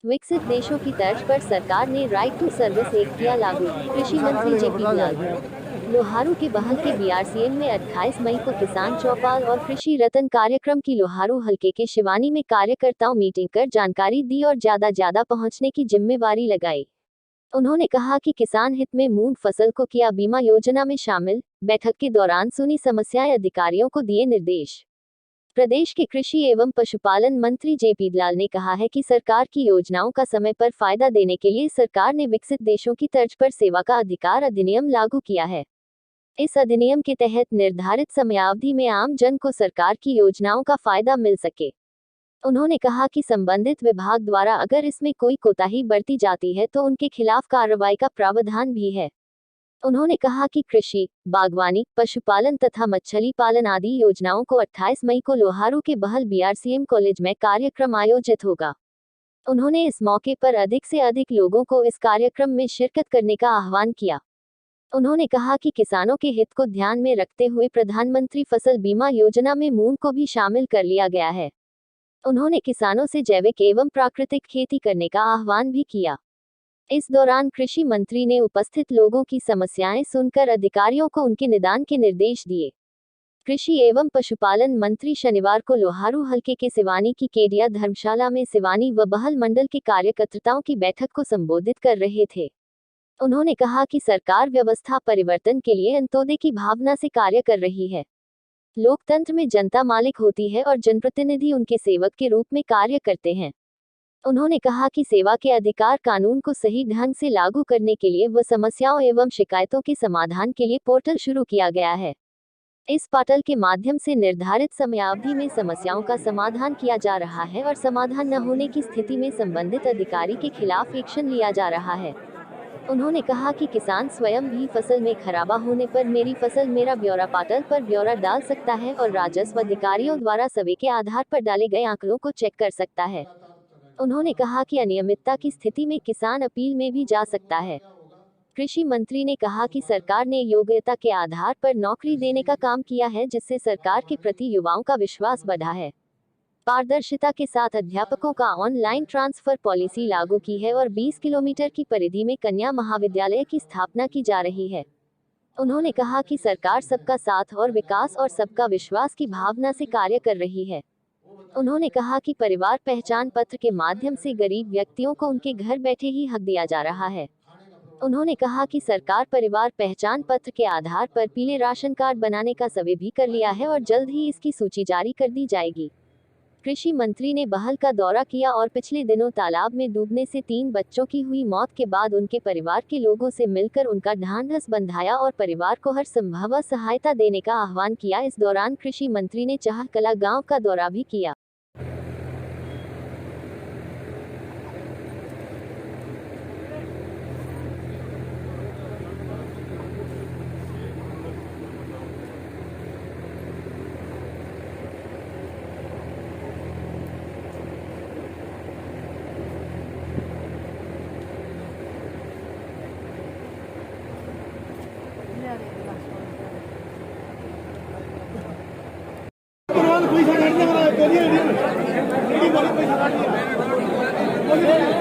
विकसित देशों की तर्ज पर सरकार ने राइट टू सर्विस एक्ट किया लागू। कृषि मंत्री जेपी लाल। लोहारू के बहल के बीआरसीएम में 28 मई को किसान चौपाल और कृषि रतन कार्यक्रम की लोहारू हलके के शिवानी में कार्यकर्ताओं मीटिंग कर जानकारी दी और ज्यादा पहुंचने की जिम्मेवारी लगाई। उन्होंने कहा कि किसान हित में मूंग फसल को किया बीमा योजना में शामिल। बैठक के दौरान सुनी समस्याएं, अधिकारियों को दिए निर्देश। प्रदेश के कृषि एवं पशुपालन मंत्री जेपी लाल ने कहा है कि सरकार की योजनाओं का समय पर फायदा देने के लिए सरकार ने विकसित देशों की तर्ज पर सेवा का अधिकार अधिनियम लागू किया है। इस अधिनियम के तहत निर्धारित समयावधि में आम जन को सरकार की योजनाओं का फायदा मिल सके। उन्होंने कहा कि संबंधित विभाग द्वारा अगर इसमें कोई कोताही बरती जाती है तो उनके खिलाफ कार्रवाई का प्रावधान भी है। उन्होंने कहा कि कृषि, बागवानी, पशुपालन तथा मछली पालन आदि योजनाओं को 28 मई को लोहारू के बहल बीआरसीएम कॉलेज में कार्यक्रम आयोजित होगा। उन्होंने इस मौके पर अधिक से अधिक लोगों को इस कार्यक्रम में शिरकत करने का आह्वान किया। उन्होंने कहा कि किसानों के हित को ध्यान में रखते हुए प्रधानमंत्री फसल बीमा योजना में मूंग को भी शामिल कर लिया गया है। उन्होंने किसानों से जैविक एवं प्राकृतिक खेती करने का आह्वान भी किया। इस दौरान कृषि मंत्री ने उपस्थित लोगों की समस्याएं सुनकर अधिकारियों को उनके निदान के निर्देश दिए। कृषि एवं पशुपालन मंत्री शनिवार को लोहारू हलके के सिवानी की केडिया धर्मशाला में सिवानी व बहल मंडल के कार्यकर्ताओं की बैठक को संबोधित कर रहे थे। उन्होंने कहा कि सरकार व्यवस्था परिवर्तन के लिए अंत्योदय की भावना से कार्य कर रही है। लोकतंत्र में जनता मालिक होती है और जनप्रतिनिधि उनके सेवक के रूप में कार्य करते हैं। उन्होंने कहा कि सेवा के अधिकार कानून को सही ढंग से लागू करने के लिए व समस्याओं एवं शिकायतों के समाधान के लिए पोर्टल शुरू किया गया है। इस पोर्टल के माध्यम से निर्धारित समयावधि में समस्याओं का समाधान किया जा रहा है और समाधान न होने की स्थिति में संबंधित अधिकारी के खिलाफ एक्शन लिया जा रहा है। उन्होंने कहा कि किसान स्वयं भी फसल में खराबा होने पर मेरी फसल मेरा ब्यौरा पोर्टल पर ब्यौरा डाल सकता है और राजस्व अधिकारियों द्वारा सर्वे के आधार पर डाले गए आंकड़ों को चेक कर सकता है। उन्होंने कहा कि अनियमितता की स्थिति में किसान अपील में भी जा सकता है। कृषि मंत्री ने कहा कि सरकार ने योग्यता के आधार पर नौकरी देने का काम किया है, जिससे सरकार के प्रति युवाओं का विश्वास बढ़ा है। पारदर्शिता के साथ अध्यापकों का ऑनलाइन ट्रांसफर पॉलिसी लागू की है और 20 किलोमीटर की परिधि में कन्या महाविद्यालय की स्थापना की जा रही है। उन्होंने कहा कि सरकार सबका साथ और विकास और सबका विश्वास की भावना से कार्य कर रही है। उन्होंने कहा कि परिवार पहचान पत्र के माध्यम से गरीब व्यक्तियों को उनके घर बैठे ही हक दिया जा रहा है। उन्होंने कहा कि सरकार परिवार पहचान पत्र के आधार पर पीले राशन कार्ड बनाने का सर्वे भी कर लिया है और जल्द ही इसकी सूची जारी कर दी जाएगी। कृषि मंत्री ने बहल का दौरा किया और पिछले दिनों तालाब में डूबने से 3 बच्चों की हुई मौत के बाद उनके परिवार के लोगों से मिलकर उनका ढांढस बंधाया और परिवार को हर संभव सहायता देने का आह्वान किया। इस दौरान कृषि मंत्री ने चाहकला गांव का दौरा भी किया। पैसा